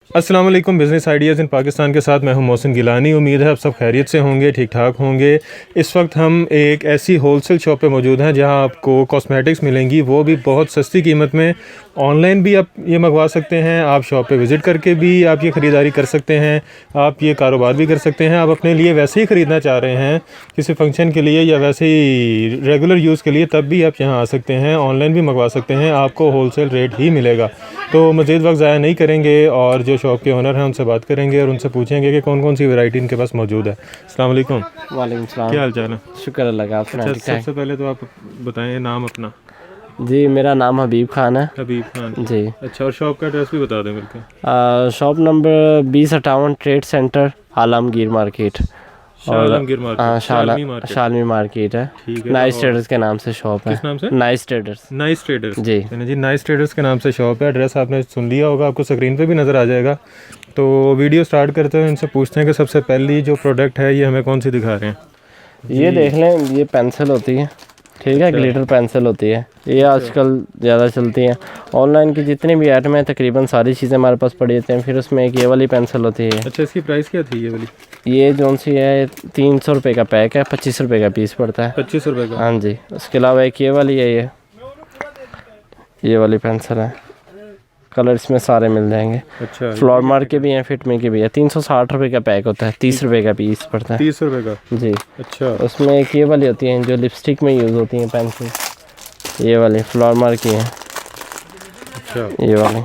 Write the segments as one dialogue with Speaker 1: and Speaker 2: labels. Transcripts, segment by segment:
Speaker 1: अस्सलाम वालेकुम। Business ideas इन पाकिस्तान के साथ मैं हूं मोहसिन गिलानी। उम्मीद है आप सब खैरियत से होंगे, ठीक ठाक होंगे। इस वक्त हम एक ऐसी होलसेल शॉप पे मौजूद हैं जहां आपको कॉस्मेटिक्स मिलेंगी, वो भी बहुत सस्ती कीमत में। ऑनलाइन भी आप ये मंगवा सकते हैं, आप शॉप पे विज़िट करके भी आप ये ख़रीदारी कर सकते हैं, आप ये कारोबार भी कर सकते हैं। आप अपने लिए वैसे ही ख़रीदना चाह रहे हैं किसी फंक्शन के लिए या वैसे ही रेगुलर यूज़ के लिए, तब भी आप यहाँ आ सकते हैं। ऑनलाइन भी मंगवा सकते हैं, आपको होलसेल रेट ही मिलेगा। तो मज़ीद वक्त ज़ाया नहीं करेंगे और जो शॉप के ओनर हैं उनसे बात करेंगे और उनसे पूछेंगे कि कौन कौन सी वैरायटी इनके पास मौजूद है। अस्सलाम वालेकुम।
Speaker 2: वालेकुम सलाम।
Speaker 1: क्या हाल चाल है?
Speaker 2: शुक्र अल्लाह का। आप सुनाएं?
Speaker 1: अच्छा, सबसे पहले तो आप बताएं नाम अपना।
Speaker 2: जी, मेरा नाम हबीब खान है।
Speaker 1: हबीब खान
Speaker 2: जी।
Speaker 1: अच्छा, और शॉप का एड्रेस भी बता दें बिल्कुल।
Speaker 2: Shop number 2058 trade centre Alamgir market.
Speaker 1: शालमगीर मार्केट,
Speaker 2: शालमी मार्केट है।
Speaker 1: ठीक है।
Speaker 2: नाइस ट्रेडर्स के नाम से शॉप है।
Speaker 1: किस नाम से?
Speaker 2: Nice Traders.
Speaker 1: Nice Traders.
Speaker 2: जी
Speaker 1: जी, नाइस ट्रेडर्स के नाम से शॉप है। एड्रेस आपने सुन लिया होगा, आपको स्क्रीन पे भी नज़र आ जाएगा। तो वीडियो स्टार्ट करते हुए इनसे पूछते हैं कि सबसे पहली जो प्रोडक्ट है ये हमें कौन सी दिखा रहे हैं?
Speaker 2: ये देख लें, ये पेंसिल होती है, ठीक है, ग्लिटर पेंसिल होती है। ये आजकल ज़्यादा चलती हैं। ऑनलाइन की जितनी भी आइटम है तकरीबन सारी चीज़ें हमारे पास पड़ी होती हैं। फिर उसमें एक ये वाली पेंसिल होती है।
Speaker 1: अच्छा, इसकी प्राइस क्या थी ये वाली?
Speaker 2: ये जौन सी है 300 रुपये का पैक है, 25 रुपये का पीस पड़ता है।
Speaker 1: 25 रुपये का?
Speaker 2: हाँ जी। उसके अलावा एक ये वाली है, ये वाली पेंसिल है। कलर इसमें सारे मिल जाएंगे।
Speaker 1: अच्छा,
Speaker 2: फ्लोर मार्क के भी हैं, फिट में के भी है। 360 रुपये का पैक होता है, 30 रुपये का पीस पड़ता है।
Speaker 1: 30 रुपये का?
Speaker 2: जी।
Speaker 1: अच्छा।
Speaker 2: उसमें एक ये वाली होती हैं जो लिपस्टिक में यूज़ होती हैं पेंसिल, ये वाली फ्लोर मार्क की है।
Speaker 1: अच्छा,
Speaker 2: ये वाली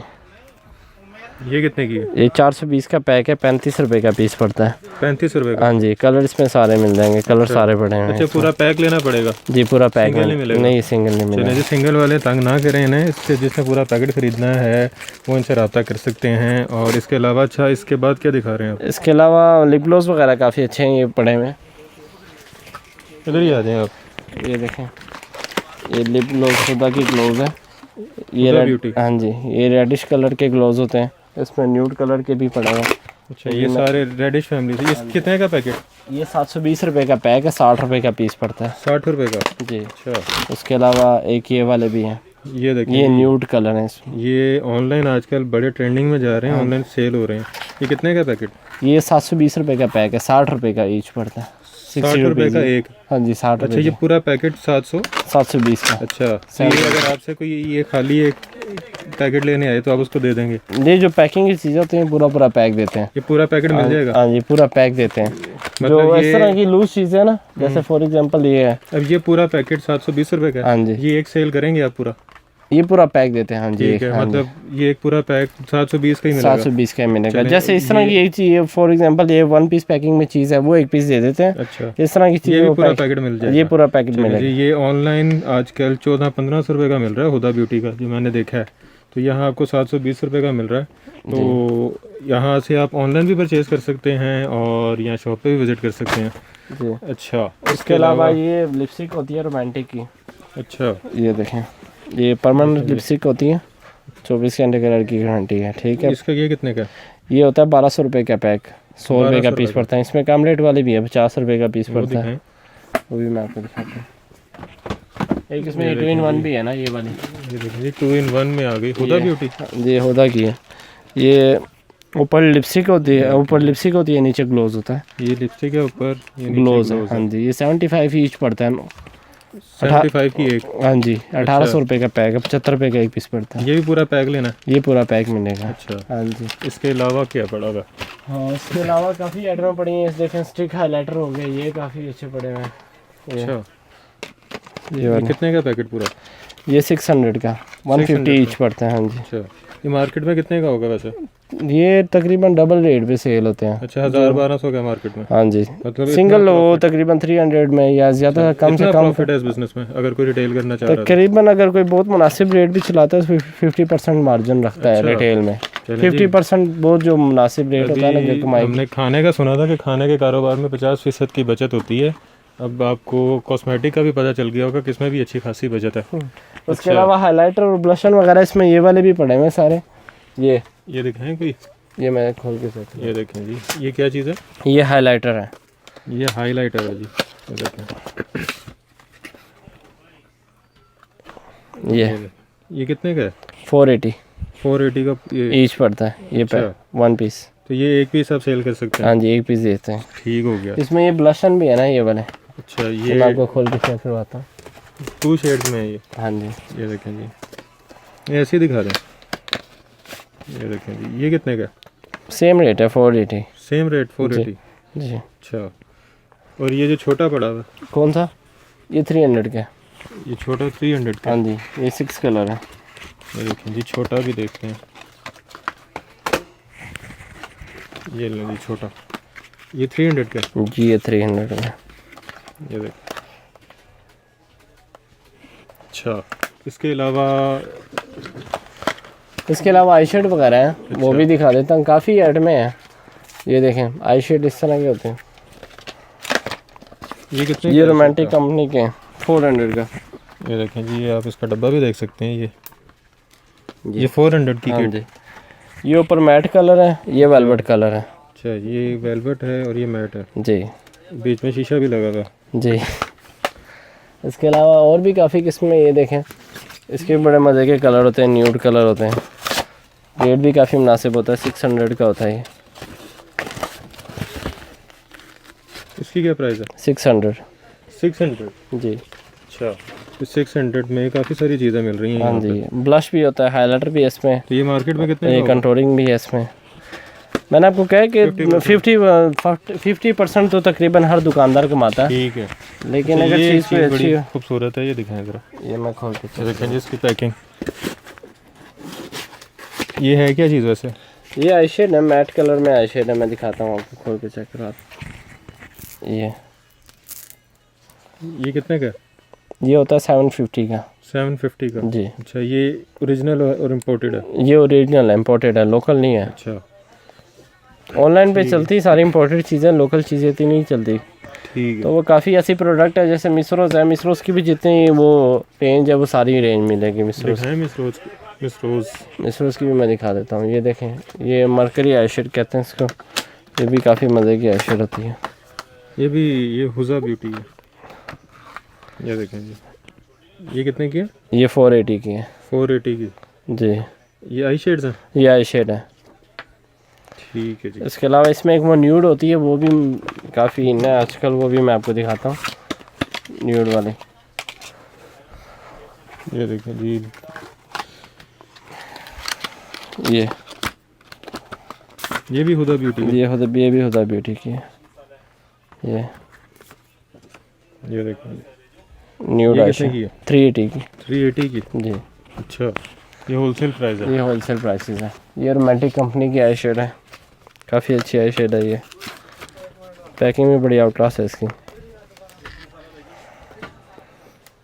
Speaker 1: ये कितने की है?
Speaker 2: ये 420 का पैक है, 35 रुपये का पीस पड़ता है।
Speaker 1: 35 रुपये का?
Speaker 2: हाँ जी। कलर इसमें सारे मिल जाएंगे, कलर सारे पड़े हैं।
Speaker 1: अच्छा, पूरा पैक लेना पड़ेगा?
Speaker 2: जी, पूरा पैक
Speaker 1: सिंगल नहीं मिलेगा?
Speaker 2: नहीं, सिंगल नहीं मिलेगा।
Speaker 1: चलिए जी, सिंगल वाले तंग ना करें इन्हें। इससे जिसने पूरा पैकेट ख़रीदना है वो इनसे रब्ता कर सकते हैं। और इसके अलावा अच्छा, इसके बाद क्या दिखा रहे हैं आप?
Speaker 2: इसके अलावा लिप ग्लोव्स वगैरह काफ़ी अच्छे हैं, ये पड़े हुए हैं।
Speaker 1: इधर ही आ जाएं आप।
Speaker 2: ये देखें, ये लिप ग्लोव्स खुदा की ग्लोव्स है। ये
Speaker 1: हुदा ब्यूटी।
Speaker 2: हाँ जी, ये रेडिश कलर के ग्लोव्स होते हैं। इसमें न्यूड कलर के भी पड़े हैं।
Speaker 1: अच्छा, ये सारे रेडिश फैमिली से। ये कितने का पैकेट?
Speaker 2: ये 720 रुपये का पैक है, 60 रुपये का पीस पड़ता है।
Speaker 1: 60 रुपये का?
Speaker 2: जी।
Speaker 1: अच्छा।
Speaker 2: उसके अलावा एक ये वाले भी हैं,
Speaker 1: ये देखिए,
Speaker 2: ये न्यूड कलर है इसमें।
Speaker 1: ये ऑनलाइन आजकल बड़े ट्रेंडिंग में जा रहे हैं, ऑनलाइन सेल हो रहे हैं। ये कितने का पैकेट?
Speaker 2: ये 720 रुपये का पैक है, 60 रुपये का ईच पड़ता है।
Speaker 1: 60 रुपये का एक?
Speaker 2: हाँ जी, 60
Speaker 1: अच्छा,
Speaker 2: रुपये।
Speaker 1: ये पूरा पैकेट
Speaker 2: 720 का।
Speaker 1: अच्छा, तो ये अगर आपसे कोई ये खाली एक पैकेट लेने आए तो आप उसको दे देंगे?
Speaker 2: ये जो पैकिंग की चीज़ें होती हैं पूरा पैक देते हैं।
Speaker 1: ये पूरा पैकेट मिल जाएगा?
Speaker 2: हाँ जी, पूरा पैक देते हैं।
Speaker 1: मतलब
Speaker 2: जो इस तरह की लूज चीज़ें हैं ना, जैसे फॉर एग्जांपल ये है।
Speaker 1: अब ये पूरा पैकेट 720 रुपये का?
Speaker 2: हाँ जी।
Speaker 1: ये एक सेल करेंगे आप पूरा?
Speaker 2: ये पूरा पैक देते हैं। हाँ जी।
Speaker 1: ठीक है, मतलब ये एक पूरा पैक 720 का ही मिलेगा?
Speaker 2: 720 का मिलेगा। जैसे इस तरह की एक चीज़, फॉर एग्जांपल ये 1 पीस पैकिंग में चीज़ है, वो 1 पीस दे देते हैं।
Speaker 1: अच्छा,
Speaker 2: इस तरह की चीज़
Speaker 1: ये भी पूरा पैकेट मिल जाएगा?
Speaker 2: ये पूरा पैकेट
Speaker 1: जी,
Speaker 2: मिलेगा।
Speaker 1: ये ऑनलाइन आजकल 1400-1500 रुपये का मिल रहा है हुदा ब्यूटी का, जो मैंने देखा है। तो यहाँ आपको 720 रुपये का मिल रहा है। तो यहाँ से आप ऑनलाइन भी परचेज़ कर सकते हैं और यहाँ शॉप पे भी विज़िट कर सकते हैं।
Speaker 2: जी।
Speaker 1: अच्छा,
Speaker 2: इसके अलावा ये लिपस्टिक होती है रोमांटिक की।
Speaker 1: अच्छा,
Speaker 2: ये देखें, ये परमानेंट लिपस्टिक होती है, 24 घंटे कलर की गारंटी है। ठीक है।
Speaker 1: इसका ये कितने का?
Speaker 2: ये होता है 1200 रुपये का पैक, 100 रुपये का पीस पड़ता है। इसमें कम रेट वाले भी है, 50 रुपये का पीस पड़ता है। वो भी मैं आपको दिखाता हूँ। एक इसमें 2 in 1 भी है ना, ये वाली।
Speaker 1: ये देखिए, 2 in 1 में आ गई हुदा ब्यूटी।
Speaker 2: ये हुदा की है। ये ऊपर लिपस्टिक होती है, नीचे ग्लोव्स होता है।
Speaker 1: ये लिपस्टिक है, ऊपर
Speaker 2: ग्लोव्स है। हाँ जी। ये 75 ईच पड़ता है।
Speaker 1: 75 की एक?
Speaker 2: हाँ जी। 1800 रुपये का पैक है, 75 रुपये का एक पीस पड़ता है।
Speaker 1: ये भी पूरा पैक लेना?
Speaker 2: ये पूरा पैक मिलेगा।
Speaker 1: अच्छा।
Speaker 2: हाँ जी।
Speaker 1: इसके अलावा क्या पड़ा हुआ?
Speaker 2: हाँ, इसके अलावा काफ़ी आइटम पड़ी हैं। देखें, स्टिक हाईलाइटर हो गए, ये काफ़ी अच्छे पड़े हुए हैं।
Speaker 1: अच्छा,
Speaker 2: ये
Speaker 1: कितने का पैकेट पूरा?
Speaker 2: ये 600 का, 150 ईच पड़ता है। हाँ जी।
Speaker 1: अच्छा, ये मार्केट में कितने का होगा वैसे?
Speaker 2: ये तकरीबन डबल रेट पे सेल होते हैं।
Speaker 1: अच्छा, 1000-1200 का मार्केट में?
Speaker 2: हाँ जी।
Speaker 1: मतलब
Speaker 2: सिंगल हो तकरीबन 300 में या ज़्यादा कम से कम
Speaker 1: प्रॉफिट है इस बिजनेस में अगर कोई रिटेल करना चाह रहा है?
Speaker 2: तकरीबन अगर कोई बहुत मुनासिब रेट भी चलाता है तो 50% मार्जिन रखता है रिटेल में। 50% बहुत जो मुनासिब रेट होता है ना, जो कमाई।
Speaker 1: हमने खाने का सुना था कि खाने के कारोबार में 50% की बचत होती है। अब आपको कॉस्मेटिक का भी पता चल गया होगा कि इसमें भी अच्छी खासी बचत है।
Speaker 2: उसके अलावा हाइलाइटर और ब्लशन वगैरह इसमें ये वाले भी पड़े हुए सारे। ये
Speaker 1: दिखाएं कोई? ये
Speaker 2: मैं खोल के सकता हूँ।
Speaker 1: ये देखें जी, ये क्या चीज़ है?
Speaker 2: ये हाइलाइटर है।
Speaker 1: ये हाइलाइटर है जी, ये देखें।
Speaker 2: ये
Speaker 1: कितने का है?
Speaker 2: 480।
Speaker 1: 480 का ये।
Speaker 2: ईच पड़ता है ये
Speaker 1: अच्छा।
Speaker 2: 1 पीस।
Speaker 1: तो ये एक पीस आप सेल कर सकते हैं?
Speaker 2: हाँ जी, 1 पीस देते हैं।
Speaker 1: ठीक हो गया।
Speaker 2: इसमें ये ब्लशन भी है ना ये वाले।
Speaker 1: अच्छा,
Speaker 2: मैं
Speaker 1: ये
Speaker 2: आपको खोल के चेक करवाता हूँ।
Speaker 1: 2 शेड्स में है ये।
Speaker 2: हाँ जी,
Speaker 1: ये देखें जी, ये ऐसे ही दिखा दें। ये देखें जी, ये कितने का?
Speaker 2: सेम रेट है 480।
Speaker 1: Same rate 480।
Speaker 2: जी।
Speaker 1: अच्छा, और ये जो छोटा पड़ा हुआ है,
Speaker 2: कौन सा? ये 300 का।
Speaker 1: ये छोटा 300 का।
Speaker 2: हाँ जी, ये 6 कलर है।
Speaker 1: ये देखें जी, छोटा भी देखते हैं। ये लो जी छोटा, ये 300 का।
Speaker 2: जी ये 300 का।
Speaker 1: ये देख। अच्छा, इसके अलावा
Speaker 2: आई शेड वगैरह हैं, वो
Speaker 1: अच्छा।
Speaker 2: भी दिखा देता हूँ। काफ़ी आइटमें हैं। ये देखें, आई शेड इस तरह के होते हैं।
Speaker 1: ये कितने
Speaker 2: ये
Speaker 1: का है
Speaker 2: रोमांटिक
Speaker 1: छोटा?
Speaker 2: कंपनी के हैं, 400 का।
Speaker 1: ये देखें जी, ये आप इसका डब्बा भी देख सकते हैं। ये 400 की
Speaker 2: हाँ
Speaker 1: किट।
Speaker 2: जी, ये ऊपर मैट कलर है, ये वेलवेट कलर है।
Speaker 1: अच्छा, ये वेलवेट है और ये मैट है,
Speaker 2: जी
Speaker 1: बीच में शीशा भी लगा था।
Speaker 2: जी। इसके अलावा और भी काफ़ी किस्में, ये देखें, इसके बड़े मज़े के कलर होते हैं, न्यूड कलर होते हैं। रेट भी काफ़ी मुनासिब होता है, 600 का होता है ये।
Speaker 1: इसकी क्या प्राइस है?
Speaker 2: 600।
Speaker 1: 600।
Speaker 2: जी
Speaker 1: अच्छा, तो 600 में काफ़ी सारी चीज़ें मिल रही हैं
Speaker 2: हाँ
Speaker 1: यहाँ
Speaker 2: जी,
Speaker 1: पे।
Speaker 2: ब्लश भी होता है, हाइलाइटर भी है इसमें,
Speaker 1: तो ये मार्केट में कितने
Speaker 2: ये
Speaker 1: का होगा?
Speaker 2: कंटूरिंग भी है इसमें। मैंने आपको कहा कि 50% तो तकरीबन हर दुकानदार कमाता है,
Speaker 1: ठीक है।
Speaker 2: लेकिन
Speaker 1: अच्छा,
Speaker 2: अगर
Speaker 1: ये
Speaker 2: चीज़ कोई
Speaker 1: चीज़
Speaker 2: अच्छी
Speaker 1: बड़ी
Speaker 2: हो।
Speaker 1: खूबसूरत है, ये दिखाएं ज़रा।
Speaker 2: ये मैं खोल के
Speaker 1: ये देखें जी इसकी पैकिंग। ये है क्या चीज़ वैसे?
Speaker 2: ये आई शेड है, मैट कलर में आई शेड है। मैं दिखाता हूँ आपको, खोल के चेक करा।
Speaker 1: ये कितने का?
Speaker 2: ये होता है 750 का।
Speaker 1: 750 का।
Speaker 2: जी,
Speaker 1: अच्छा, ये ओरिजिनल और इम्पोर्टेड है?
Speaker 2: ये ओरिजिनल है, इम्पोर्टेड है, लोकल नहीं है।
Speaker 1: अच्छा,
Speaker 2: ऑनलाइन पे चलती सारी इम्पोर्टेड चीज़ें, लोकल चीज़ें इतनी नहीं चलती।
Speaker 1: ठीक
Speaker 2: तो
Speaker 1: है।
Speaker 2: वो काफ़ी ऐसी प्रोडक्ट है, जैसे मिसरोज है, मिसरोज की भी जितनी वो रेंज है वो सारी रेंज मिलेगी। मिसरोज
Speaker 1: दिखाएं मिस रोज़
Speaker 2: की भी मैं दिखा देता हूँ। ये देखें, ये मरकरी आई शेड कहते हैं इसको। ये भी काफ़ी मज़े की आई शेड होती है।
Speaker 1: ये भी, ये हुज़ा ब्यूटी है। ये देखें जी, ये कितने की है?
Speaker 2: ये 480 की है।
Speaker 1: 480 की।
Speaker 2: जी,
Speaker 1: ये आई शेड्स हैं?
Speaker 2: ये आई शेड है।
Speaker 1: ठीक है जी।
Speaker 2: इसके अलावा इसमें एक वो न्यूड होती है, वो भी काफ़ी इन है आजकल, वो भी मैं आपको दिखाता हूँ, न्यूड वाले।
Speaker 1: ये देखें जी, ये भी हुदा ब्यूटी है।
Speaker 2: ये भी हुदा ब्यूटी की है।
Speaker 1: ये देखें,
Speaker 2: न्यूड
Speaker 1: ये
Speaker 2: आई
Speaker 1: कितने
Speaker 2: शेड
Speaker 1: की है?
Speaker 2: 380 की।
Speaker 1: 380 की।
Speaker 2: जी,
Speaker 1: अच्छा, ये होलसेल प्राइस है?
Speaker 2: ये होलसेल प्राइसेस है। ये रोमांटिक कंपनी की आई शेड है, काफ़ी अच्छी आई शेड है। ये पैकिंग भी बड़ी आउट क्लास है इसकी।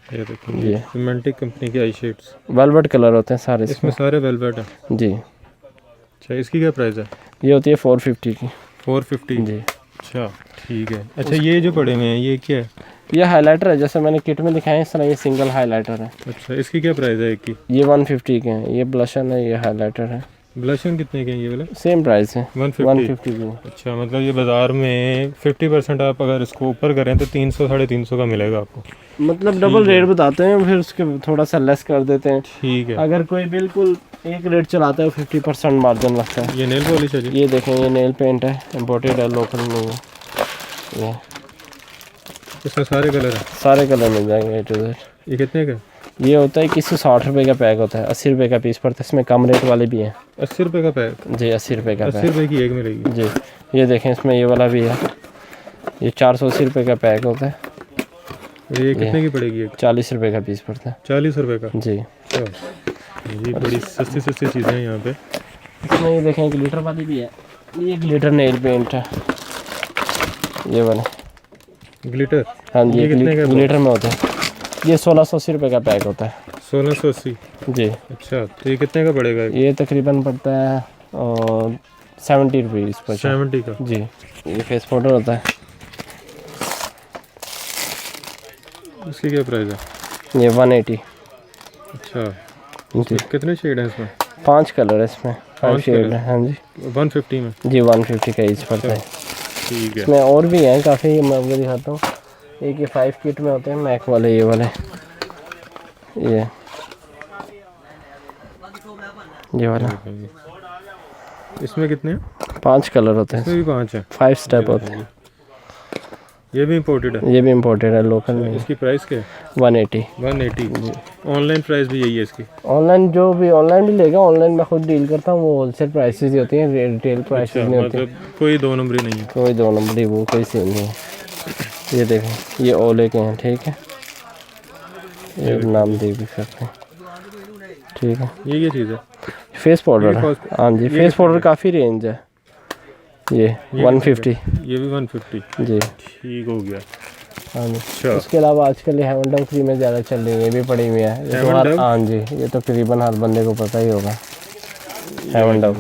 Speaker 1: ये देखें
Speaker 2: जी,
Speaker 1: रोमांटिक कंपनी की आई शेड्स।
Speaker 2: वेलवेट कलर होते हैं सारे
Speaker 1: इसमें
Speaker 2: इसमें।
Speaker 1: सारे वेलवेट है?
Speaker 2: जी,
Speaker 1: अच्छा, इसकी क्या प्राइस है?
Speaker 2: ये होती है 450 की।
Speaker 1: 450।
Speaker 2: जी,
Speaker 1: अच्छा, ठीक है। अच्छा, ये जो पड़े हुए हैं ये क्या है?
Speaker 2: ये हाइलाइटर है, जैसे मैंने किट में दिखाया इस तरह ये सिंगल हाइलाइटर है।
Speaker 1: अच्छा, इसकी क्या प्राइस है एक की?
Speaker 2: ये 150 के हैं। ये ब्लशन है, ये हाइलाइटर है,
Speaker 1: ब्लशन कितने के हैं ये वाले?
Speaker 2: सेम प्राइस है,
Speaker 1: 150।
Speaker 2: 150 की।
Speaker 1: अच्छा, मतलब ये बाज़ार में 50% आप अगर इसको ऊपर करें तो 300 साढ़े 300 का मिलेगा आपको।
Speaker 2: मतलब डबल रेट बताते हैं, फिर उसके थोड़ा सा लेस कर देते हैं।
Speaker 1: ठीक है।
Speaker 2: अगर कोई बिल्कुल एक रेट चलाता है 50% मार्जिन लगता है।
Speaker 1: ये नेल पॉलिश है जी?
Speaker 2: ये देखें, ये नेल पेंट है, इम्पोर्टेड है, लोकल नहीं है। ये
Speaker 1: इसमें सारे कलर हैं?
Speaker 2: सारे कलर मिल जाएंगे A to Z।
Speaker 1: ये कितने का?
Speaker 2: ये होता है किसी 60 रुपये का पैक होता है, 80 रुपये का पीस पड़ता है। इसमें कम रेट वाले भी हैं।
Speaker 1: 80 रुपये का पैक?
Speaker 2: जी, 80 रुपये का
Speaker 1: 80
Speaker 2: पैक।
Speaker 1: रुपये की एक मिलेगी?
Speaker 2: जी, ये देखें, इसमें ये वाला भी है। ये 480 रुपये का पैक होता है।
Speaker 1: और ये कितने की पड़ेगी एक?
Speaker 2: 40 रुपये का पीस पड़ता है।
Speaker 1: 40 रुपये का?
Speaker 2: जी,
Speaker 1: अच्छा, ये बड़ी सस्ती सस्ती चीज़ें हैं यहाँ पे।
Speaker 2: इसमें ये देखें ग्लिटर वाली भी है। ये ग्लिटर नेल पेंट है, ये वाला।
Speaker 1: ग्लिटर?
Speaker 2: हाँ जी,
Speaker 1: ये कितने का?
Speaker 2: ग्लिटर में होता है। ये 1680 रुपये का पैक होता है।
Speaker 1: 1680?
Speaker 2: जी,
Speaker 1: अच्छा, तो ये कितने का पड़ेगा?
Speaker 2: ये तकरीबन पड़ता है 70 रुपीज़ पर।
Speaker 1: 70 का?
Speaker 2: जी, ये फेस पाउडर होता है।
Speaker 1: इसकी क्या प्राइस है?
Speaker 2: ये 180।
Speaker 1: अच्छा,
Speaker 2: जी,
Speaker 1: कितने शेड हैं इसमें?
Speaker 2: 5 कलर है इसमें, 5
Speaker 1: 5
Speaker 2: शेड
Speaker 1: कलर?
Speaker 2: है। हाँ जी,
Speaker 1: 150 में?
Speaker 2: जी 150 का ईच पड़ता है।
Speaker 1: ठीक है।
Speaker 2: इसमें और भी हैं काफ़ी, मैं आपको दिखाता हूँ। एक ये 5 किट में होते हैं, मैक वाले, ये वाले। ये ये वाला।
Speaker 1: इसमें कितने हैं?
Speaker 2: 5 कलर होते हैं,
Speaker 1: इसमें भी 5 है।
Speaker 2: 5 स्टेप होते हैं।
Speaker 1: ये भी इंपोर्टेड है?
Speaker 2: ये भी इम्पोर्टेड है, लोकल में।
Speaker 1: इसकी प्राइस क्या है?
Speaker 2: 180।
Speaker 1: 180। ऑनलाइन प्राइस भी यही है इसकी?
Speaker 2: ऑनलाइन जो भी ऑनलाइन भी लेगा, ऑनलाइन मैं खुद डील करता हूँ, वो होलसेल प्राइसेस ही होती हैं, रिटेल प्राइसेस नहीं होती।
Speaker 1: मतलब कोई 2 नंबरी नहीं है?
Speaker 2: कोई 2 नंबरी वो कोई सीन नहीं है। ये देखें, ये ओले के हैं, ठीक है, ये नाम देख भी सकते हैं, ठीक है।
Speaker 1: ये चीज़ है?
Speaker 2: फेस पाउडर है, हाँ जी, फेस पाउडर काफ़ी रेंज है। ये 150।
Speaker 1: ये भी 150
Speaker 2: जी,
Speaker 1: ठीक हो गया।
Speaker 2: हाँ जी।
Speaker 1: अच्छा,
Speaker 2: उसके अलावा आजकल ये हेवन डव क्रीमें ज़्यादा चल रही हैं, ये भी पड़ी हुई है। ये तो
Speaker 1: हेवन डव?
Speaker 2: हाँ जी, ये तो तकरीबन हर बंदे को पता ही होगा, हेवन डव।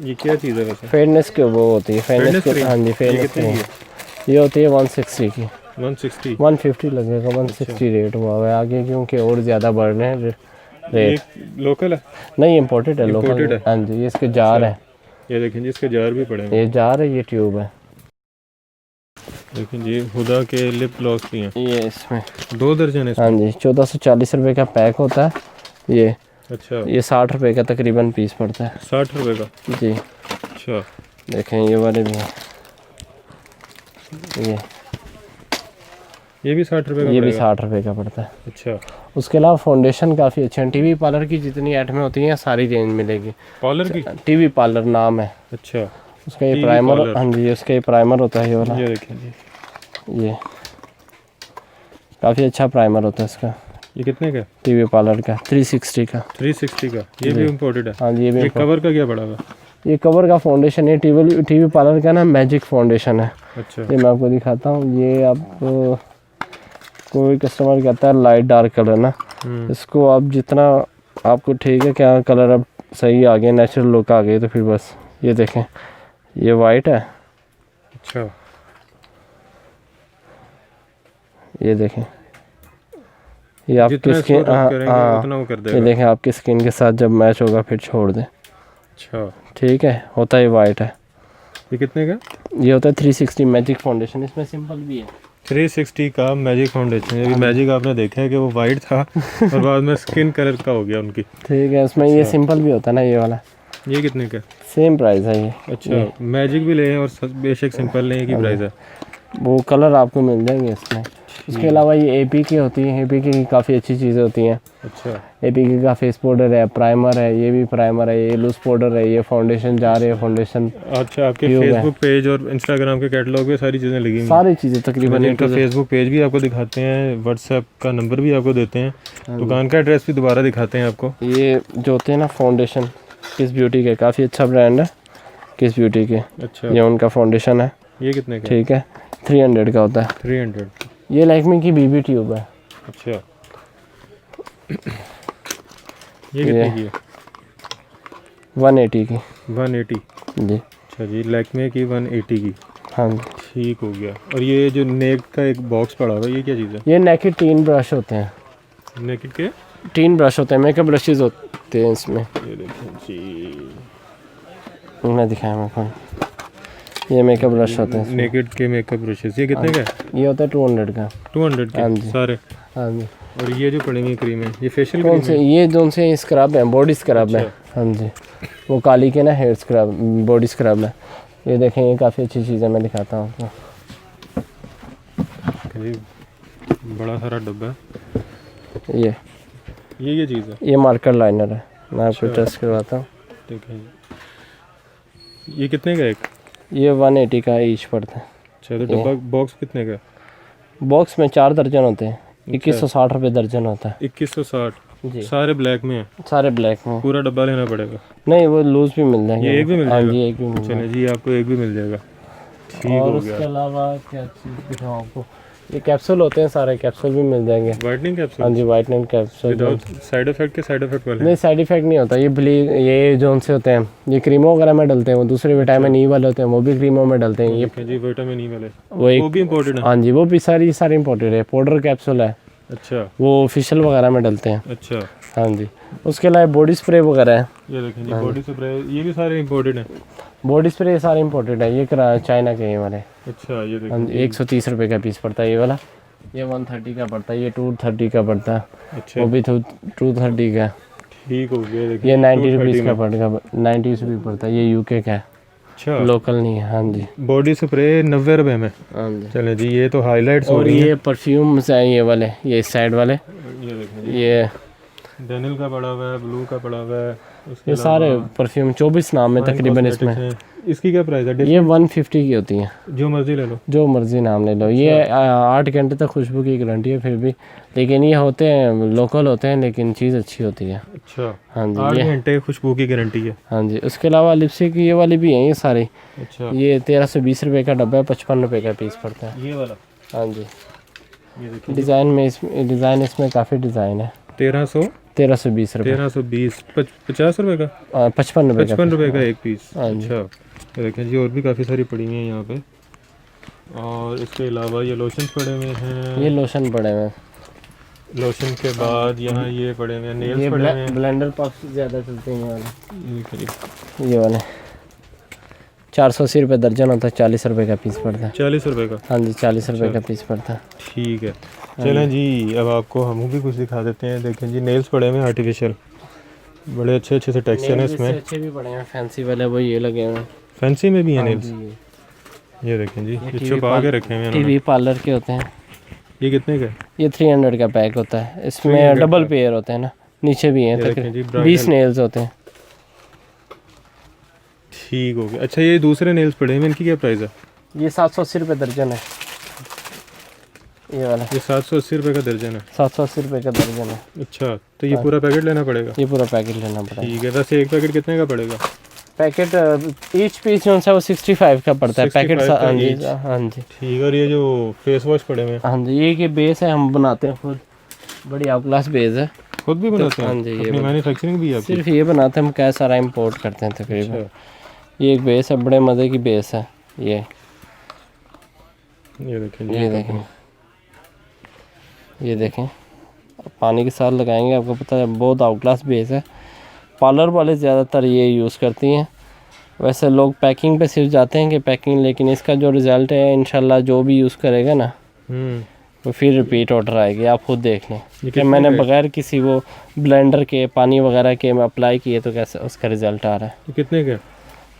Speaker 1: ये क्या चीज़ है वैसे?
Speaker 2: फेयरनेस के वो होती है, फेयरनेस
Speaker 1: Fairness
Speaker 2: के,
Speaker 1: cream?
Speaker 2: हाँ जी,
Speaker 1: ये
Speaker 2: फेयरनेस
Speaker 1: कितने की
Speaker 2: क्रीम।
Speaker 1: है?
Speaker 2: ये होती है 160 की।
Speaker 1: 160?
Speaker 2: 150 लगेगा, 160 रेट हुआ हुआ है आगे, क्योंकि और ज़्यादा बढ़ रहे हैं
Speaker 1: ये
Speaker 2: रेट।
Speaker 1: लोकल है?
Speaker 2: नहीं, इम्पोर्टेड है,
Speaker 1: Imported
Speaker 2: लोकल।
Speaker 1: है?
Speaker 2: हाँ जी, ये इसके जार हैं,
Speaker 1: ये देखें जी, इसके जार भी पड़े हैं।
Speaker 2: ये जार है, ये ट्यूब है।
Speaker 1: लेकिन ये हुदा के लिप ग्लॉस भी हैं।
Speaker 2: ये इसमें
Speaker 1: 2 दर्जन है इसमें?
Speaker 2: हाँ जी, 1440 रुपये का पैक होता है ये।
Speaker 1: अच्छा,
Speaker 2: ये 60 रुपये का तकरीबन पीस पड़ता है।
Speaker 1: 60 रुपये का?
Speaker 2: जी,
Speaker 1: अच्छा,
Speaker 2: देखें ये वाले भी हैं,
Speaker 1: ये भी 60 रुपये का
Speaker 2: ये भी
Speaker 1: पड़ेगा?
Speaker 2: 60 रुपये का पड़ता है।
Speaker 1: अच्छा,
Speaker 2: उसके अलावा फाउंडेशन काफ़ी अच्छे हैं। टीवी पार्लर की जितनी आइटमें होती हैं सारी रेंज मिलेगी।
Speaker 1: कॉलर की?
Speaker 2: टीवी पार्लर नाम है
Speaker 1: अच्छा,
Speaker 2: उसका। ये
Speaker 1: TV
Speaker 2: प्राइमर,
Speaker 1: parlor।
Speaker 2: हाँ जी, उसका ये प्राइमर होता है, ये वाला।
Speaker 1: ये देखें जी,
Speaker 2: ये काफ़ी अच्छा प्राइमर होता है इसका,
Speaker 1: ये कितने का?
Speaker 2: टीवी पार्लर का 360 का।
Speaker 1: 360 का? ये भी इम्पोर्टेड है?
Speaker 2: हाँ जी, ये भी
Speaker 1: ये कवर का क्या पड़ा हुआ?
Speaker 2: ये कवर का फाउंडेशन है, टीवी पार्लर का ना मैजिक फाउंडेशन है।
Speaker 1: अच्छा,
Speaker 2: ये मैं आपको दिखाता हूँ। ये आप कोई कस्टमर कहता है लाइट डार्क कलर ना, इसको आप जितना आपको ठीक है, क्या कलर अब सही आ गया, नेचुरल लुक आ गई, तो फिर बस ये देखें, ये वाइट है,
Speaker 1: अच्छा,
Speaker 2: ये देखें, ये आपकी
Speaker 1: जितना
Speaker 2: स्किन,
Speaker 1: इसको रब करेंगे उतना वो कर
Speaker 2: ये
Speaker 1: देगा।
Speaker 2: देखें आपकी स्किन के साथ जब मैच होगा फिर छोड़ दें,
Speaker 1: अच्छा,
Speaker 2: ठीक है। होता है वाइट है।
Speaker 1: ये कितने का?
Speaker 2: ये होता है 360 मैजिक फाउंडेशन, इसमें सिंपल भी है।
Speaker 1: 360 का मैजिक फाउंडेशन। ये भी मैजिक आपने देखा है कि वो वाइट था और बाद में स्किन कलर का हो गया उनकी।
Speaker 2: ठीक है, इसमें ये सिंपल भी होता है ना, ये वाला।
Speaker 1: ये कितने का?
Speaker 2: सेम प्राइस है ये।
Speaker 1: अच्छा, मैजिक भी ले और बेशक सिंपल लें, एक ही प्राइस है।
Speaker 2: वो कलर आपको मिल जाएंगे इसमें। उसके अलावा ये एपी की होती है, एपी की काफ़ी अच्छी चीज़ें होती हैं।
Speaker 1: अच्छा,
Speaker 2: एपी का फेस पाउडर है, प्राइमर है, ये भी प्राइमर है, ये लूज पाउडर है, ये फाउंडेशन जा रही है, फाउंडेशन।
Speaker 1: अच्छा, आपके
Speaker 2: ट्यूब है।
Speaker 1: फेसबुक पेज और इंस्टाग्राम के कैटलॉग में सारी चीज़ें लगी हुई हैं।
Speaker 2: सारी चीज़ें तकरीबन।
Speaker 1: इनका फेसबुक पेज भी आपको दिखाते हैं, व्हाट्सएप का नंबर भी आपको देते हैं, दुकान का एड्रेस भी दोबारा दिखाते हैं आपको।
Speaker 2: ये जो होते हैं ना फाउंडेशन, किस ब्यूटी के, काफ़ी अच्छा ब्रांड है किस ब्यूटी के।
Speaker 1: अच्छा,
Speaker 2: ये उनका फाउंडेशन है,
Speaker 1: ये कितने का?
Speaker 2: ठीक है, 300 का होता है।
Speaker 1: 300?
Speaker 2: ये लैक्मे की बीबी ट्यूब है।
Speaker 1: अच्छा, ये कितने की है?
Speaker 2: 180 की।
Speaker 1: 180?
Speaker 2: जी,
Speaker 1: अच्छा जी, लैक्मे की 180 की,
Speaker 2: हाँ जी।
Speaker 1: ठीक हो गया। और ये जो नेक का एक बॉक्स पड़ा हुआ है, ये क्या चीज़ है?
Speaker 2: ये नेकेड टीन ब्रश होते हैं,
Speaker 1: नेकेड के?
Speaker 2: टीन ब्रश होते हैं, मेकअप ब्रशेज होते हैं इसमें।
Speaker 1: ये देखें जी,
Speaker 2: मैं दिखाया मेरे को, ये मेकअप ब्रश होते हैं।
Speaker 1: नेकेड के मेकअप ब्रशेस। ये कितने का है?
Speaker 2: ये होता है 200 का।
Speaker 1: 200
Speaker 2: हाँ
Speaker 1: के
Speaker 2: जी।
Speaker 1: सारे?
Speaker 2: हाँ जी।
Speaker 1: और ये जो पड़ी हुई क्रीम है, ये फेशियल
Speaker 2: कौन
Speaker 1: क्रीम
Speaker 2: से?
Speaker 1: है?
Speaker 2: ये जोन से स्क्रब है, बॉडी स्क्रब है। हाँ जी, वो काली के ना हेयर स्क्रब, बॉडी स्क्रब है। ये देखें, ये काफ़ी अच्छी चीज़ है, मैं दिखाता हूँ आपको।
Speaker 1: जी, बड़ा सारा डब्बा है।
Speaker 2: ये
Speaker 1: ये चीज़ है?
Speaker 2: ये मार्कर लाइनर है, मैं आपको
Speaker 1: अच्छा।
Speaker 2: टेस्ट करवाता हूँ।
Speaker 1: ठीक है, ये कितने का एक?
Speaker 2: ये 180 का ईच पड़ता है।
Speaker 1: अच्छा, तो डब्बा बॉक्स कितने का?
Speaker 2: बॉक्स में 4 दर्जन होते हैं, 2160 रुपये दर्जन होता है।
Speaker 1: 2160?
Speaker 2: जी,
Speaker 1: सारे ब्लैक में है?
Speaker 2: सारे ब्लैक में।
Speaker 1: पूरा डब्बा लेना पड़ेगा?
Speaker 2: नहीं, वो लूज भी मिल जाएंगे।
Speaker 1: ये एक भी मिल
Speaker 2: हाँ
Speaker 1: जाएगा?
Speaker 2: जी, एक भी मिल जाएगा।
Speaker 1: चले जी, आपको एक भी मिल जाएगा, ठीक
Speaker 2: और
Speaker 1: हो
Speaker 2: उसके
Speaker 1: गया।
Speaker 2: अलावा क्या चीज़ दिखाऊँ आपको, ये कैप्सूल होते हैं, सारे कैप्सूल भी मिल जाएंगे।
Speaker 1: वाइटनिंग
Speaker 2: हाँ
Speaker 1: कैप्सूल?
Speaker 2: जी, whitening capsule.
Speaker 1: Without side effect के? साइड इफेक्ट वाले?
Speaker 2: नहीं, साइड इफेक्ट नहीं होता। ये जोन से होते हैं, ये क्रीमों वगैरह में डलते हैं। वो दूसरे विटामिन ई वाले होते हैं, वो भी क्रीमों में डलते हैं। ये
Speaker 1: ठीक है जी, विटामिन ई वाले
Speaker 2: वो एक,
Speaker 1: वो भी इम्पोर्टेड है?
Speaker 2: हाँ जी, वो भी सारी इम्पोर्टेड है। पाउडर कैप्सूल है,
Speaker 1: अच्छा,
Speaker 2: वो फेशियल वगैरह में डलते हैं।
Speaker 1: अच्छा,
Speaker 2: हाँ जी। उसके अलावा बॉडी स्प्रे वगैरह है।
Speaker 1: ये देखें जी, बॉडी स्प्रे, ये भी सारे इम्पोर्टेड हैं?
Speaker 2: बॉडी स्प्रे सारे इम्पोर्टेड है, ये चाइना के ये वाले।
Speaker 1: अच्छा, ये
Speaker 2: हाँ
Speaker 1: देखें,
Speaker 2: जी, 130 रुपये का पीस पड़ता है ये वाला। ये 130 का पड़ता है, ये 230 का पड़ता है,
Speaker 1: अच्छा,
Speaker 2: वो भी 230 का।
Speaker 1: ठीक हो गया। देखिए
Speaker 2: ये 90 रुपीज़
Speaker 1: 230
Speaker 2: का
Speaker 1: में।
Speaker 2: पड़ेगा, 90 रुपये पड़ता है। ये यूके का है,
Speaker 1: अच्छा
Speaker 2: लोकल नहीं है। हाँ जी,
Speaker 1: बॉडी स्प्रे 90 रुपए में।
Speaker 2: हाँ जी।
Speaker 1: चले जी ये तो हाईलाइट्स हो
Speaker 2: और
Speaker 1: रही हैं।
Speaker 2: ये परफ्यूम्स हैं, ये वाले, ये इस साइड वाले,
Speaker 1: ये देखें जी,
Speaker 2: ये
Speaker 1: डेनिल का पड़ा हुआ है, ब्लू का पड़ा हुआ है, उसके
Speaker 2: ये सारे
Speaker 1: अलावा
Speaker 2: परफ्यूम 24 नाम है
Speaker 1: फाइन
Speaker 2: तकरीबन
Speaker 1: कॉस्मेटिक्स
Speaker 2: इसमें।
Speaker 1: हैं। इसकी क्या प्राइस है?
Speaker 2: ये 150 की होती हैं,
Speaker 1: जो मर्जी ले लो।
Speaker 2: जो मर्जी नाम ले लो। ये 8 घंटे तक खुशबू की गारंटी है फिर भी, लेकिन ये होते हैं लोकल होते हैं, लेकिन चीज़ अच्छी होती है।
Speaker 1: अच्छा
Speaker 2: हाँ जी
Speaker 1: 8
Speaker 2: ये,
Speaker 1: घंटे खुशबू की गारंटी है।
Speaker 2: हाँ जी। उसके अलावा लिपस्टिक ये वाली भी हैं, ये सारी।
Speaker 1: अच्छा
Speaker 2: ये 1320 रुपये का डब्बा है, 55 रुपये का पीस पड़ता है।
Speaker 1: ये वाला,
Speaker 2: हाँ जी।
Speaker 1: ये देखिए
Speaker 2: डिज़ाइन में डिज़ाइन इसमें काफ़ी डिज़ाइन है। 1320 रुपये,
Speaker 1: 1320 50 रुपए का,
Speaker 2: 55 रुपये का
Speaker 1: 55 रुपए का एक पीस।
Speaker 2: हाँ जी।
Speaker 1: अच्छा ये देखें जी, और भी काफ़ी सारी पड़ी हुई हैं यहाँ पे। और इसके अलावा ये लोशन पड़े हुए हैं।
Speaker 2: ये लोशन पड़े हुए हैं।
Speaker 1: लोशन के बाद यहाँ ये पड़े हुए हैं,
Speaker 2: ये
Speaker 1: नेल्स पड़े हुए हैं।
Speaker 2: ब्लेंडर पफ्स ज़्यादा चलते हैं ये वाले।
Speaker 1: ये देखिए,
Speaker 2: ये वाले 480 रुपये दर्जन होता है, 40 रुपये का पीस पड़ता है।
Speaker 1: 40 रुपए का।
Speaker 2: हाँ जी, 40 रुपये का पीस पड़ता है।
Speaker 1: ठीक है चलें जी, अब आपको हम भी कुछ दिखा देते हैं। देखें जी नेल्स पड़े हुए हैं आर्टिफिशियल, बड़े अच्छे अच्छे से टेक्सचर है इसमें।
Speaker 2: अच्छे भी पड़े हैं, फैंसी वाले वो ये लगे हुए हैं।
Speaker 1: फैंसी में भी है
Speaker 2: हाँ
Speaker 1: नेल्स।
Speaker 2: जी,
Speaker 1: ये देखें जी, ये
Speaker 2: TV
Speaker 1: छुपा के रखे हुए हैं इन्होंने।
Speaker 2: टीवी पार्लर के होते हैं।
Speaker 1: ये कितने का है?
Speaker 2: ये 300 का पैक होता है।
Speaker 1: 300
Speaker 2: इसमें डबल
Speaker 1: का।
Speaker 2: पेयर होते हैं ना, नीचे भी हैं
Speaker 1: ये देखें जी,
Speaker 2: तकरीबन 20 नेल्स होते हैं।
Speaker 1: ठीक हो गया। अच्छा ये दूसरे नेल्स पड़े हैं, इनकी क्या प्राइस है?
Speaker 2: ये 780 रुपये दर्जन है, ये वाला
Speaker 1: ये 780 रुपए का दर्जन है।
Speaker 2: 780 रुपये का दर्जन है।
Speaker 1: अच्छा तो ये पूरा पैकेट लेना पड़ेगा?
Speaker 2: ये पूरा पैकेट लेना पड़ेगा।
Speaker 1: ठीक है, वैसे एक पैकेट कितने का पड़ेगा?
Speaker 2: पैकेट ईच पीस जो है वो 65 का पड़ता है पैकेट।
Speaker 1: 65 का
Speaker 2: हाँ जी,
Speaker 1: each।
Speaker 2: हाँ जी,
Speaker 1: ठीक है। और ये जो फेस वॉश पड़े हुए हैं,
Speaker 2: हाँ जी, ये कि बेस है, हम बनाते हैं खुद, बड़ी आउट क्लास बेस है।
Speaker 1: खुद भी बनाते हैं?
Speaker 2: हाँ जी, ये
Speaker 1: अपनी मैन्युफैक्चरिंग भी है आपकी?
Speaker 2: सिर्फ ये बनाते हैं हम, क्या सारा इंपोर्ट करते हैं तकरीबन।
Speaker 1: अच्छा
Speaker 2: ये एक बेस है, बड़े मज़े की बेस है ये।
Speaker 1: ये देखें जी,
Speaker 2: ये देखें, ये देखें, पानी के साथ लगाएंगे, आपको पता है बहुत आउट क्लास बेस है। पार्लर वाले ज़्यादातर ये यूज़ करती हैं, वैसे लोग पैकिंग पे सिर्फ जाते हैं कि पैकिंग, लेकिन इसका जो रिज़ल्ट है इंशाल्लाह जो भी यूज़ करेगा ना तो फिर रिपीट ऑर्डर आएगी। आप खुद देख लें कि मैंने बगैर किसी वो ब्लेंडर के पानी वगैरह के मैं अप्लाई किए तो कैसे उसका रिज़ल्ट आ रहा है।
Speaker 1: ये कितने का?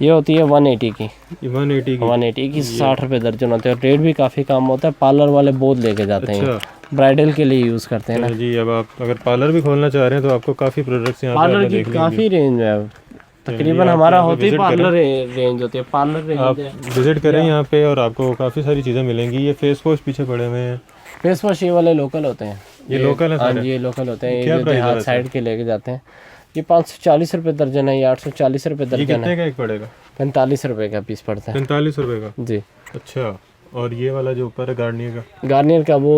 Speaker 2: ये होती है 180 की।
Speaker 1: ये 180 की।
Speaker 2: 180 की 60 रुपये दर्जन होते हैं, और रेट भी काफ़ी कम होता है। पार्लर वाले बहुत लेके जाते हैं,
Speaker 1: अच्छा
Speaker 2: ब्राइडल के लिए यूज़ करते हैं ना।
Speaker 1: चलो जी, अब आप अगर पार्लर भी खोलना चाह रहे हैं तो आपको काफ़ी प्रोडक्ट्स यहाँ पे
Speaker 2: पार्लर
Speaker 1: आपने
Speaker 2: की
Speaker 1: देख लेंगे।
Speaker 2: काफ़ी रेंज है, तकरीबन
Speaker 1: आप
Speaker 2: हमारा
Speaker 1: यहाँ पे
Speaker 2: होती है
Speaker 1: visit
Speaker 2: पार्लर रेंज होती है, पार्लर
Speaker 1: आप
Speaker 2: रेंज है।
Speaker 1: विजिट करें यहाँ पे और आपको काफ़ी सारी चीज़ें मिलेंगी। ये फेस वॉश पीछे पड़े हुए हैं,
Speaker 2: फेस वॉश ये वाले लोकल होते हैं।
Speaker 1: ये लोकल है
Speaker 2: हाँ
Speaker 1: सारे?
Speaker 2: जी, ये लोकल होते हैं।
Speaker 1: क्या
Speaker 2: ये
Speaker 1: प्राइस है
Speaker 2: देहात
Speaker 1: वैसे?
Speaker 2: साइड के लेके जाते हैं। ये 540 रुपये दर्जन है, ये 840 रुपये
Speaker 1: ये
Speaker 2: दर्जन
Speaker 1: कितने
Speaker 2: है,
Speaker 1: का एक पड़ेगा?
Speaker 2: 45 रुपये का पीस पड़ता है
Speaker 1: 45 रुपए का।
Speaker 2: जी।
Speaker 1: अच्छा और ये वाला जो ऊपर है गार्नियर का?
Speaker 2: गार्नियर का वो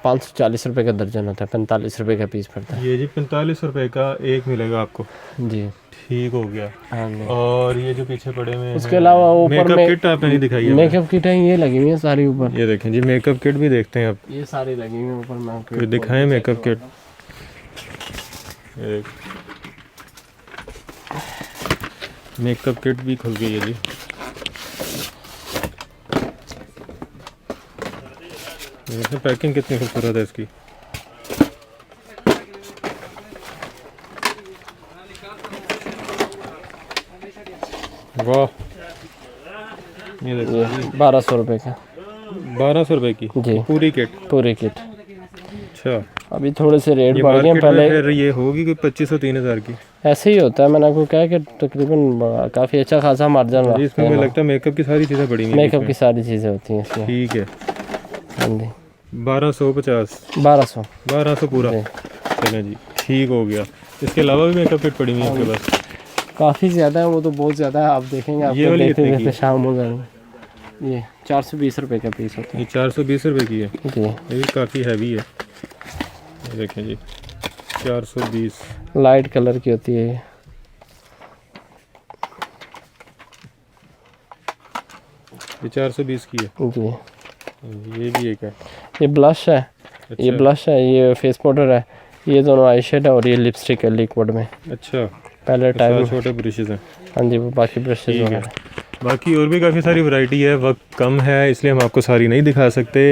Speaker 2: 540 रुपये का दर्जन होता है, 45 रुपये का पीस पड़ता है।
Speaker 1: ये जी 45 रुपए का एक मिलेगा आपको।
Speaker 2: जी,
Speaker 1: ठीक हो गया।
Speaker 2: हाँ जी।
Speaker 1: और ये जो पीछे पड़े हुए हैं,
Speaker 2: उसके अलावा ऊपर
Speaker 1: मेकअप
Speaker 2: में
Speaker 1: किट आपने नहीं दिखाई है?
Speaker 2: मेकअप किट है, ये लगी हुई है सारी ऊपर।
Speaker 1: ये देखें जी, मेकअप किट भी देखते हैं आप।
Speaker 2: ये सारी लगी हुई है ऊपर में।
Speaker 1: कोई दिखाएं मेकअप किट? मेकअप किट भी खुल गई है जी। देखिए पैकिंग कितनी खूबसूरत है इसकी। वाह, ये देखिए
Speaker 2: 1200 रुपये का
Speaker 1: 1200 रुपए की
Speaker 2: जी,
Speaker 1: पूरी किट।
Speaker 2: पूरी किट।
Speaker 1: अच्छा
Speaker 2: अभी थोड़े से रेट
Speaker 1: ये
Speaker 2: बढ़ गए हैं,
Speaker 1: मार्केट में
Speaker 2: पहले
Speaker 1: फिर ये होगी कोई 2500-3000 की।
Speaker 2: ऐसे ही होता है। मैंने आपको कहा कि तकरीबन काफ़ी अच्छा खासा मार्जिन
Speaker 1: जी,
Speaker 2: रखते
Speaker 1: इसमें
Speaker 2: हैं
Speaker 1: मुझे
Speaker 2: ना।
Speaker 1: लगता है मेकअप की सारी चीज़ें पड़ी हुई हैं
Speaker 2: मेकअप
Speaker 1: इसमें।
Speaker 2: की सारी चीज़ें होती हैं इसमें।
Speaker 1: ठीक है,
Speaker 2: हाँ जी,
Speaker 1: 1250
Speaker 2: 1200
Speaker 1: 1200 पूरा।
Speaker 2: जी।
Speaker 1: चलें जी, ठीक हो गया। इसके अलावा भी मेकअप किट पड़ी हुई है आपके पास?
Speaker 2: काफ़ी ज़्यादा है, वो तो बहुत ज़्यादा है। आप देखेंगे,
Speaker 1: ये
Speaker 2: आपको
Speaker 1: वाली
Speaker 2: देखते
Speaker 1: कितने की
Speaker 2: देखते शाम हो जाएगी। ये 420 रुपये का पीस होता
Speaker 1: ये 420 रुपए की है।
Speaker 2: है जी।
Speaker 1: ये भी काफ़ी हैवी है। ये देखें जी 420।
Speaker 2: लाइट कलर की होती है ये।
Speaker 1: ये 420 की है
Speaker 2: जी।
Speaker 1: ये भी एक है।
Speaker 2: ये ब्लश है, ये
Speaker 1: अच्छा
Speaker 2: ब्लश है, ये फेस पाउडर है, ये दोनों आई शेड है, और ये लिपस्टिक है लिक्विड में।
Speaker 1: अच्छा,
Speaker 2: पहले
Speaker 1: सारे
Speaker 2: टाइप
Speaker 1: छोटे ब्रशेज हैं।
Speaker 2: हाँ जी, वो बाकी ब्रशेज
Speaker 1: ठीक है,
Speaker 2: वगैरह।
Speaker 1: बाकी और भी काफ़ी सारी वैरायटी है, वक्त कम है इसलिए हम आपको सारी नहीं दिखा सकते।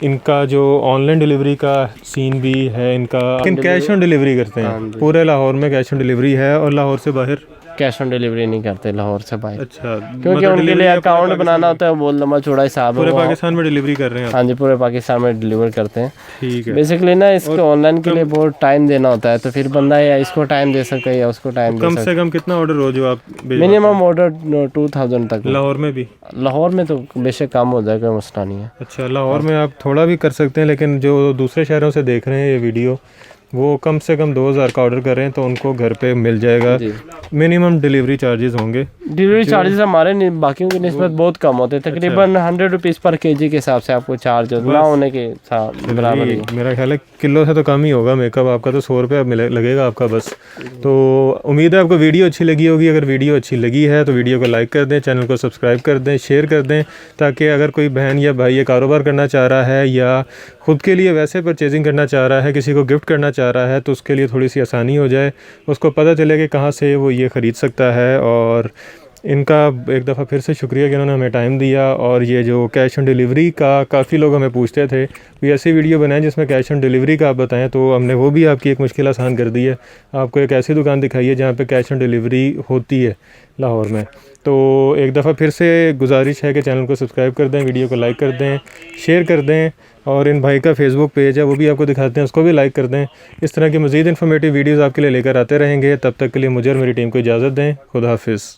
Speaker 1: इनका जो ऑनलाइन डिलीवरी का सीन भी है इनका, लेकिन कैश ऑन डिलीवरी करते हैं पूरे लाहौर में, कैश ऑन डिलीवरी है। और लाहौर से बाहर
Speaker 2: कैश ऑन डिलीवरी नहीं करते लाहौर से बाहर।
Speaker 1: अच्छा,
Speaker 2: क्योंकि उनके लिए अकाउंट बनाना होता है, वो लंबा चौड़ा हिसाब है।
Speaker 1: पूरे पाकिस्तान में डिलीवरी कर रहे हैं?
Speaker 2: हाँ जी, पूरे पाकिस्तान में डिलीवर करते हैं।
Speaker 1: ठीक है।
Speaker 2: बेसिकली ना इसको ऑनलाइन के लिए बहुत टाइम देना होता है, तो फिर बंदा या इसको टाइम दे सकता है या उसको टाइम दे
Speaker 1: कम
Speaker 2: सकता
Speaker 1: से कम कितना ऑर्डर रोज जो आप
Speaker 2: है। मिनिमम ऑर्डर 2000 तक।
Speaker 1: लाहौर में भी?
Speaker 2: लाहौर में तो बेशक कम हो जाएगा, मसला नहीं है।
Speaker 1: अच्छा, लाहौर में आप थोड़ा भी कर सकते हैं, लेकिन जो दूसरे शहरों से देख रहे हैं ये वीडियो, वो कम से कम 2000 का ऑर्डर कर रहे हैं तो उनको घर पे मिल जाएगा। मिनिमम डिलीवरी चार्जेस होंगे?
Speaker 2: डिलीवरी चार्जेस हमारे बाकियों की निस्बत बहुत कम होते हैं, तकरीबन 100 रुपीज़ पर केजी के हिसाब से आपको चार्ज ना होने के बराबर ही।
Speaker 1: मेरा ख्याल है किलो से तो कम ही होगा मेकअप आपका, तो 100 रुपये लगेगा आपका बस। तो उम्मीद है आपको वीडियो अच्छी लगी होगी। अगर वीडियो अच्छी लगी है तो वीडियो को लाइक कर दें, चैनल को सब्सक्राइब कर दें, शेयर कर दें, ताकि अगर कोई बहन या भाई ये कारोबार करना चाह रहा है या ख़ुद के लिए वैसे परचेजिंग करना चाह रहा है, किसी को गिफ्ट करना चाह रहा है, तो उसके लिए थोड़ी सी आसानी हो जाए, उसको पता चले कि कहाँ से वो ये ख़रीद सकता है। और इनका एक दफ़ा फिर से शुक्रिया कि इन्होंने हमें टाइम दिया। और ये जो कैश ऑन डिलीवरी का काफ़ी लोग हमें पूछते थे, भी ऐसी वीडियो बनाएं जिसमें कैश ऑन डिलीवरी का आप बताएं, तो हमने वो भी आपकी एक मुश्किल आसान कर दी है। आपको एक ऐसी दुकान दिखाई है जहाँ पे कैश ऑन डिलीवरी होती है लाहौर में। तो एक दफ़ा फिर से गुजारिश है कि चैनल को सब्सक्राइब कर दें, वीडियो को लाइक कर दें, शेयर कर दें, और इन भाई का फेसबुक पेज है वो भी आपको दिखाते हैं, उसको भी लाइक कर दें। इस तरह की मज़ीद इन्फॉर्मेटिव वीडियोज़ आपके लिए लेकर आते रहेंगे। तब तक के लिए मुझे और मेरी टीम को इजाज़त दें। खुदा हाफिज़।